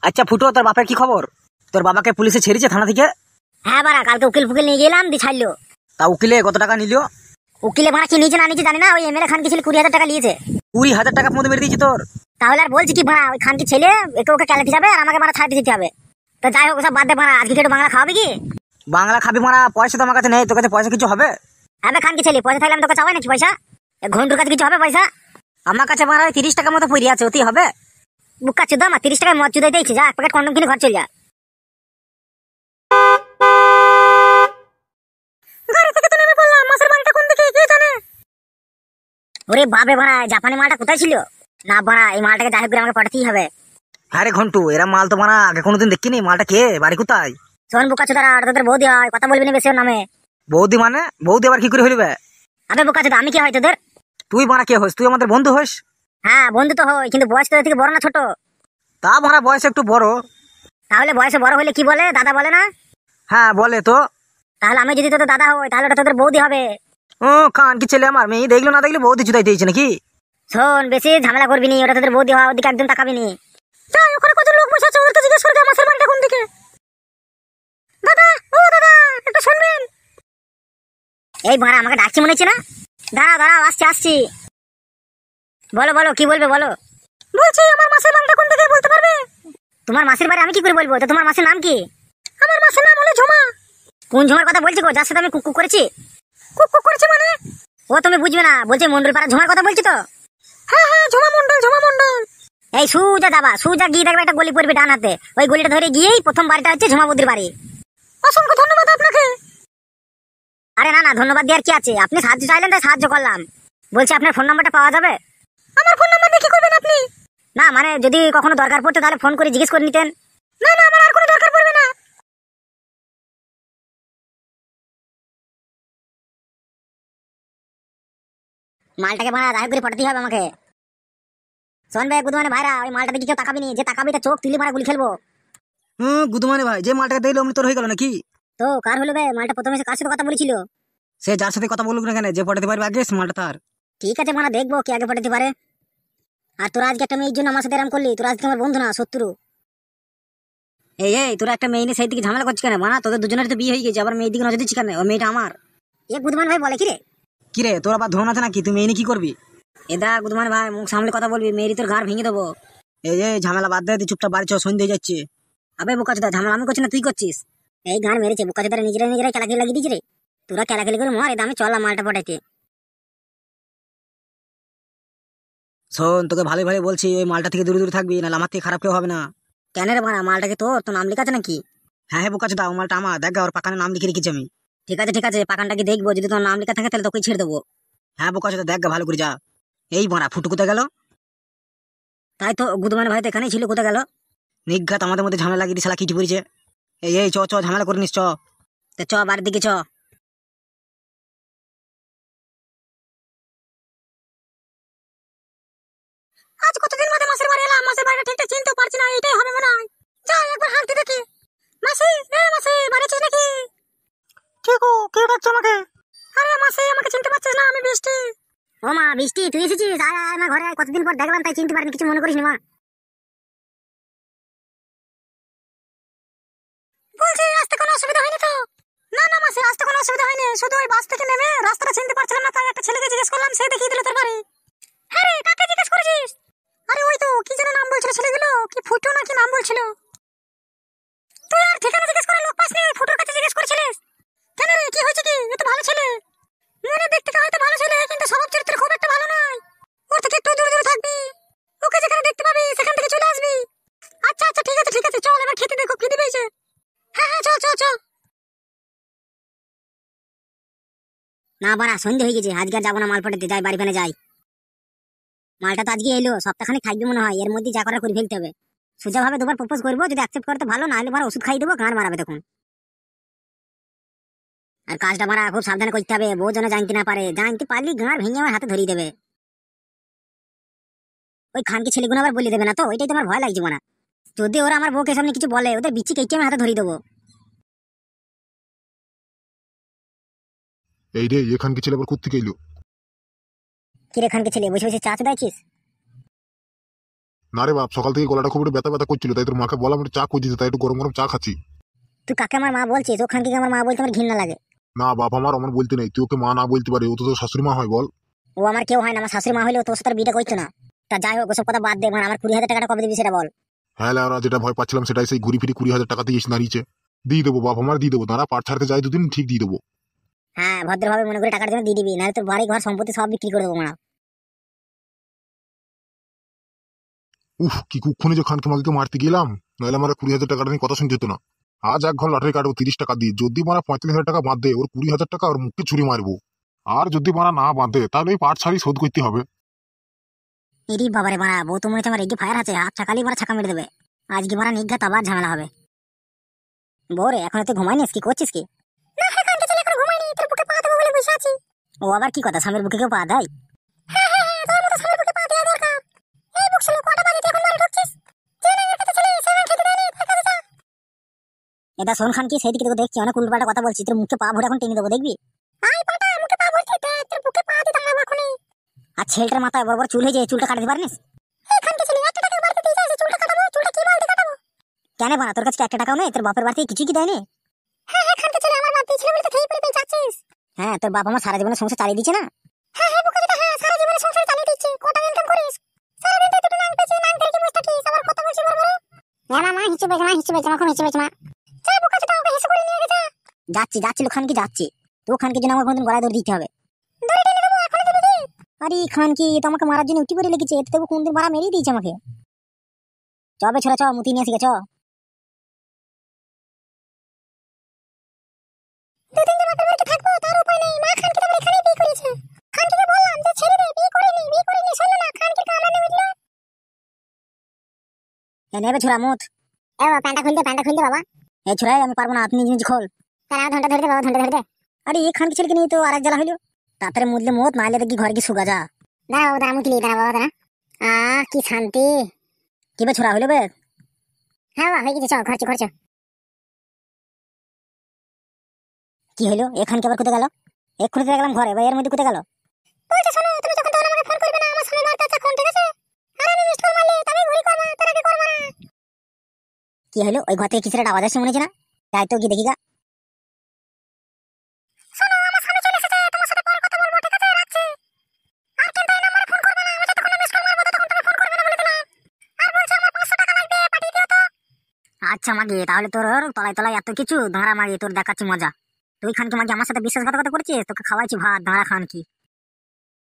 আচ্ছা ফুটো, তোর বাপের কি খবর? তোর বাবাকে পুলিশে ছেড়েছে থানা থেকে? হ্যাঁ বাড়া, কালকে উকিল ফুকিল নিয়ে গেলাম, দি ছাড়লো। তা উকিলে কত টাকা নিল? উকিলে ভাড়া কি নিয়েছে না নিয়েছে জানি না, ওই এমএলএ খানকে ছেলে 20,000 টাকা নিয়েছে। 20,000 টাকা মধ্যে মেরে দিয়েছি তোর? তাহলে আর বলছি কি ভাড়া, ওই খানকি ছেলে একে ওকে ক্যালাতে যাবে আর আমাকে মারা ছাড়তে দিতে হবে। তো যাই হোক, সব বাদ দে ভাড়া, আজকে একটু বাংলা খাওয়াবে কি? বাংলা খাবি মারা? পয়সা তো আমার কাছে নেই, তোর কাছে পয়সা কিছু হবে? হ্যাঁ খানকি ছেলে, পয়সা থাকলে আমি তোকে চাওয়াই নাকি পয়সা? ঘন্টুর কাছে কিছু হবে পয়সা? আমার কাছে মারা 30 টাকার মতো পড়ে আছে, অতি হবে? বুকা চুদা, আমার 30 টাকায় মদ চুদাই দিয়েছি, যা এক প্যাকেট কন্ডম কিনে ঘর চল যা। গাড়ি থেকে তো নেমে পড়লাম, মাছের বাড়িটা কোন দিকে কে জানে? ওরে বাবা ভাড়া, জাপানি মালটা কোথায় ছিল? না ভাড়া, এই মালটাকে যাই হোক করে আমাকে পাঠাতেই হবে। আরে ঘন্টু, এরা মাল তো মারা আগে কোনোদিন দেখিনি। মালটা কে, বাড়ি কোথায়? শোন বুকা চুদারা, তোদের বৌদি হয়, কথা বলবি না বেশি ওর নামে। বৌদি মানে? বৌদি আবার কি করে হইবে? আবে বুকা চুদা, আমি কি হয় তোদের? তুই মারা কে হোস? তুই আমাদের বন্ধু হোস। হ্যাঁ বন্ধু তো হয়, কিন্তু বয়স তোদের থেকে বড় না ছোট? তা মারা বয়স একটু বড়। তাহলে বয়সে বড় হলে কি বলে, দাদা বলে না? হ্যাঁ বলে তো। তাহলে আমি যদি তোদের দাদা হই, তাহলে ওটা তোদের বৌদি হবে। ও কান কি ছেলে আমার, মেয়ে দেখলো না দেখলে বৌদি চুদাই দিয়েছে নাকি? শোন, বেশি ঝামেলা করবি নি, ওটা তোদের বৌদি হওয়া, ওদিকে একদম তাকাবি নি। যাই, ওখানে কত লোক বসে আছে, ওদেরকে জিজ্ঞেস করে মাছের বাড়িটা কোন দিকে। দাদা, ও দাদা, একটু শুনবেন। এই ভাড়া, আমাকে ডাকছি মনে হচ্ছে না? দাঁড়াও দাঁড়াও, আসছি আসছি। বলো বলো, কি বলবে বলো। বলছি আমার মাসির বাড়িটা কোন দিকে বলতে পারবে? তোমার মাসির বাড়ি আমি কি করে বলবো? তো তোমার মাসির নাম কি? আমার মাসির নাম হলো ঝুমা। কোন ঝুমার কথা বলছি গো, যার সাথে আমি কুকু করেছি? কুকু করেছি মানে? ও তুমি বুঝবে না, বলছি মন্ডল পাড়া ঝুমার কথা বলছি তো। হ্যাঁ হ্যাঁ, ঝুমা মন্ডল, ঝুমা মন্ডল। এই সুজা যাবা, সুজা গিয়ে দেখবে একটা গলি পড়বে ডান হাতে, ওই গলিটা ধরে গিয়েই প্রথম বাড়িটা হচ্ছে ঝুমা বৌদির বাড়ি। অসংখ্য ধন্যবাদ আপনাকে। আরে না না, ধন্যবাদ দেওয়ার কি আছে, আপনি সাহায্য চাইলেন তাই সাহায্য করলাম। বলছি আপনার ফোন নাম্বারটা পাওয়া যাবে? আমার ফোন নাম্বার দিয়ে কি করবেন আপনি? না মানে যদি কখনো দরকার পড়তো তাহলে ফোন করে জিজ্ঞেস করে নিতেন। না না, আমার আর কোনো দরকার পড়বে না। মালটাকে ভাড়া রায় করে পাঠাতে হবে আমাকে। শোন ভাই গুদমানে ভাইরা, ওই মালটা দিকে কেউ তাকাবি নি, যে তাকাবি তার চোখ তুলে মারা গুলি খেলবো। গুদমানে ভাই, যে মালটাকে দেখলো অমনি তোর হয়ে গেল নাকি? তো কার হলো বে? মালটা প্রথমে কার সাথে কথা বলেছিল? সে যার সাথে কথা বলুক না কেন, যে পটাতে পারবে আগে সে মালটা তার। ঠিক আছে মানা, দেখবো কে আগে পাঠাতে পারে। আর তোরা আজকে একটা মেয়ের জন্য আমার সাথে এরম করলি, তোরা আজকে আমার বন্ধু না শত্রু। এই এই, তোরা একটা মেয়ে নিয়ে সেই দিকে ঝামেলা করছিস কেন? মানা তোদের দুজনের তো বিয়ে হয়ে গেছে, আবার মেয়ের দিকে নজর দিচ্ছিস কেন? ও মেয়েটা আমার। এ গুদমান ভাই বলে কি রে? কি রে, তোর আবার ধরন আছে নাকি? তুই মেয়ে নিয়ে কি করবি? এদা গুদমান ভাই, মুখ সামলে কথা বলবি, মেয়েরই তোর ঘাড় ভেঙে দেবো। এই যে ঝামেলা বাদ দে, তুই চুপচাপ বাড়ি চ, সন্ধ্যে হয়ে যাচ্ছে। আবে বোকাচোদা, ঝামেলা আমি করছি না, তুই করছিস। এই গান মেরেছে বোকাচোদারা, নিজেরাই খেলাখেলি লাগিয়ে দিয়েছে রে। তোরা খেলাখেলি করে মর, এটা আমি চললাম মালটা পটাইতে। শোন, তোকে ভালোই ভালো বলছি, ওই মালটা থেকে দূরে দূরে থাকবি, নাহলে আমার থেকে খারাপ কেউ হবে না। কেন রে বাড়া, মালটাকে তোর তো নাম লেখা আছে নাকি? হ্যাঁ হ্যাঁ বোকাচোদা, ও মালটা আমার, দেখ ওর পাকানের নাম লিখে রেখেছি আমি। ঠিক আছে, পাকানটাকে দেখবো, যদি তোর নাম লেখা থাকে তাহলে তোকে ছেড়ে দেবো। হ্যাঁ বোকাচোদা, দেখ ভালো করে যা। এই মারা ফুটু কোথায় গেল? তাই তো, গুদমান ভাই তো এখানেই ছিল, কোথায় গেল? নিঘাত আমাদের মধ্যে ঝামেলা লাগিয়ে দিয়ে শালা কিটি পড়েছে। এই এই, চ চ, ঝামেলা করে নিস চ। তো চ বাড়ির দিকে চ। আজ কতদিন বাদে মাসের বাড়ি এলাম, মাসের বাড়িটা ঠিকঠাক চিনতে পারছি না, এটাই হবে মনে হয়। যাই একবার হাঁটতে দেখি। মাসি, মাসি বাড়ি আছিস নাকি? কে গো, কে ডাকছো আমাকে? আরে মাসি, আমাকে চিনতে পারছিস না? আমি বৃষ্টি। ও মা বৃষ্টি, তুই এসেছিস? আয় আয় আমার ঘরে আয়, কতদিন পর দেখলাম তাই চিনতে পারিনি, কিছু মনে করিস না মা। বলছি আসতে কোনো অসুবিধা হয়নি তো? না না মাসি, আসতে কোনো অসুবিধা হয়নি, শুধু ওই বাস থেকে নেমে রাস্তাটা চিনতে পারছিলাম না, তাই একটা ছেলেকে জিজ্ঞেস করলাম, সে দেখিয়ে দিল তোর বাড়ি। হ্যাঁ রে, কাকে জিজ্ঞেস করেছিস? আরে ওই তো কি যেন নাম বলছিল ছেলেগুলো, কি ফুটো না কি নাম বলছিল। তুই আর ঠিকানা জিজ্ঞেস করে লোক পাসনি, ফুটোর কাছে জিজ্ঞেস করেছিলিস? কেন রে, কি হয়েছে কি? এ তো ভালো ছেলে। মনে দেখতে হয়তো ভালো ছেলে, কিন্তু স্বভাব চরিত্র খুব একটা ভালো নয়। ওর থেকে একটু দূরে দূরে থাকবি, ওকে যেখানে দেখতে পাবি সেখান থেকে চলে আসবি। আচ্ছা আচ্ছা, ঠিক আছে, চল এবার খেতে দেখো, খিদে পেয়েছে। হ্যাঁ হ্যাঁ, চল চল চল। না বাড়া, সন্ধ্যে হয়ে গেছে, আজকে আর যাবো না মাল পটাতে, যাই বাড়ি ফেলে যাই। মালটা তো আজকে এলো, সপ্তাহখানিক থাকবে মনে হয়, এর মধ্যে যা করার করে ফেলতে হবে। সোজা ভাবে দুবার প্রপোজ করবো, যদি অ্যাকসেপ্ট করে তো ভালো, না হলে মারা ওষুধ খাই দেবো, গান মারাবে তখন। আর কাজটা মারা খুব সাবধানে করতে হবে, বউ যেন জানতে না পারে, জানতে পারলি গাঁড় ভেঙে আমার হাতে ধরিয়ে দেবে। ওই খানকে ছেলেগুলো আবার বলে দেবে না তো, ওইটাই তো আমার ভয় লাগছে মারা। যদি ওরা আমার বউকে সামনে কিছু বলে, ওদের বিচি কেটে আমার হাতে ধরিয়ে দেবো। এই রে, এখান কি ছেলে আবার কোত্থেকে এলো? কিরে খানকে ছেলে, বসে বসে চা চুদাইছিস? না রে বাপ, সকাল থেকে গলাটা খুব একটু ব্যথা ব্যথা করছিল, তাই তোর মাকে বললাম একটু চা করে দিতে, তাই একটু গরম গরম চা খাচ্ছি। তুই কাকে আমার মা বলছিস? ওখান থেকে আমার মা বলতে আমার ঘৃণা লাগে। না বাপ, আমার অমন বলতে নেই, তুই ওকে মা না বলতে পারে, ও তো তোর শাশুড়ি মা হয় বল। ও আমার কেউ হয় না, আমার শাশুড়ি মা হলেও তোর সাথে আর বিয়েটা করতো না। তা যাই হোক, ওসব কথা বাদ দে। মানে আমার 20,000 টাকাটা কবে দিবি সেটা বল। হ্যাঁ লা, যেটা ভয় পাচ্ছিলাম সেটাই, সেই ঘুরি ফিরি 20,000 টাকা দিয়ে এসে দাঁড়িয়েছে। দিয়ে দেবো বাপ, আমার দিয়ে দেবো, দাঁড়া পাট ছাড়তে যাই দুদিন, ঠিক দিয়ে দেবো। হ্যাঁ, ভদ্রভাবে মনে করে টাকার জন্য দিয়ে দিবি, নাহলে তোর বাড়ি ঘর সম্পত্তি সব বিক্রি করে দেবো না। উফ, কি কুক্ষণে যে খানকে মাকে মারতে গেলাম, নাহলে আমার 20,000 টাকাটা নিয়ে কথা শুনতে হতো না। আজ এক ঘর লটারি কাটবো 30 টাকা দিয়ে, যদি মারা 45,000 টাকা বাঁধে, ওর 20,000 টাকা ওর মুখে ছুরি মারবো। আর যদি মারা না বাঁধে, তাহলে ওই পাট ছাড়ি শোধ করতে হবে। এরি বাবারে মারা, বউ তো মনে হচ্ছে আমার রেগে ফায়ার আছে, হাত ছাকালি মারা ছাকা মেরে দেবে। আজকে মারা নিঘাত আবার ঝামেলা হবে। বউরে, এখন তুই ঘুমাইনিস? কি করছিস কি? ও আবার কি কথা, স্বামীর বুকে কেউ পা দেয়? এটা শোন খান, কি সেদিকে তোকে দেখছি অনেক উল্টোপাল্টা কথা বলছি, তোর মুখে পা ভরে এখন টেনে দেবো, দেখবি? আর ছেলেটার মাথায় বড় বড় চুল হয়েছে, চুলটা কাটতে পারিস? কেন বানা, তোর কাছে 1 টাকাও নেই? তোর বাপের বাড়ি থেকে কিছু কি দেয়নি? হ্যাঁ, তোর বাপ আমার সারা জীবনের সংসার চালিয়ে দিচ্ছে না? যাচ্ছি যাচ্ছি খান কি যাচ্ছি, তো খানকে জন্য আমার কোনদিন গলায় ধরে দিতে হবে। আরে খান কি তো আমাকে মারার জন্য উঠি করে লেগেছে, এতে তো কোনদিন মারা মেরেই দিয়েছে আমাকে। চবে ছোড়া, চ মুতি নিয়ে আসি চ। নেবে ছোড়া মুত। প্যান্টটা খুলতে বাবা। এই ছোড়াই আমি পারবো না, আপনি নিজে নিজে খোল। তারা ঘন্টা ধরে দে বাবা, ঘন্টা ধরে দে। আরে এই খানকি ছেলেকে নিয়ে তো আরেক জ্বালা হইলো। তাড়াতাড়ি মুদলে মুত, নাইলে দেখি ঘরে কি সুগা যা। দাঁড়া বাবা, দাঁড়া মুতলি, দাঁড়া বাবা দাঁড়া। কি শান্তি। কি বে ছোড়া হইলো বে? হ্যাঁ বাবা হয়ে গেছে, চ ঘর চ। কি হইলো? এখানকে আবার কোথায় গেল? এক্ষুনি তো গেলাম ঘরে, বা এর মধ্যে কোথায় গেল? কি হলো? ওই ঘর থেকে কিসের একটা আওয়াজ আসছে মনে হচ্ছে না? তাই তো, কি দেখি গা। আচ্ছা মাগি, তাহলে তোর তলায় তলায় এত কিছু, দাঁড়া মাগি তোর দেখাচ্ছি মজা। তুই খানকি মাগি আমার সাথে বিশ্বাসঘাতকতা করছিস, তোকে খাওয়াইছি ভাত, দাঁড়া খান কি।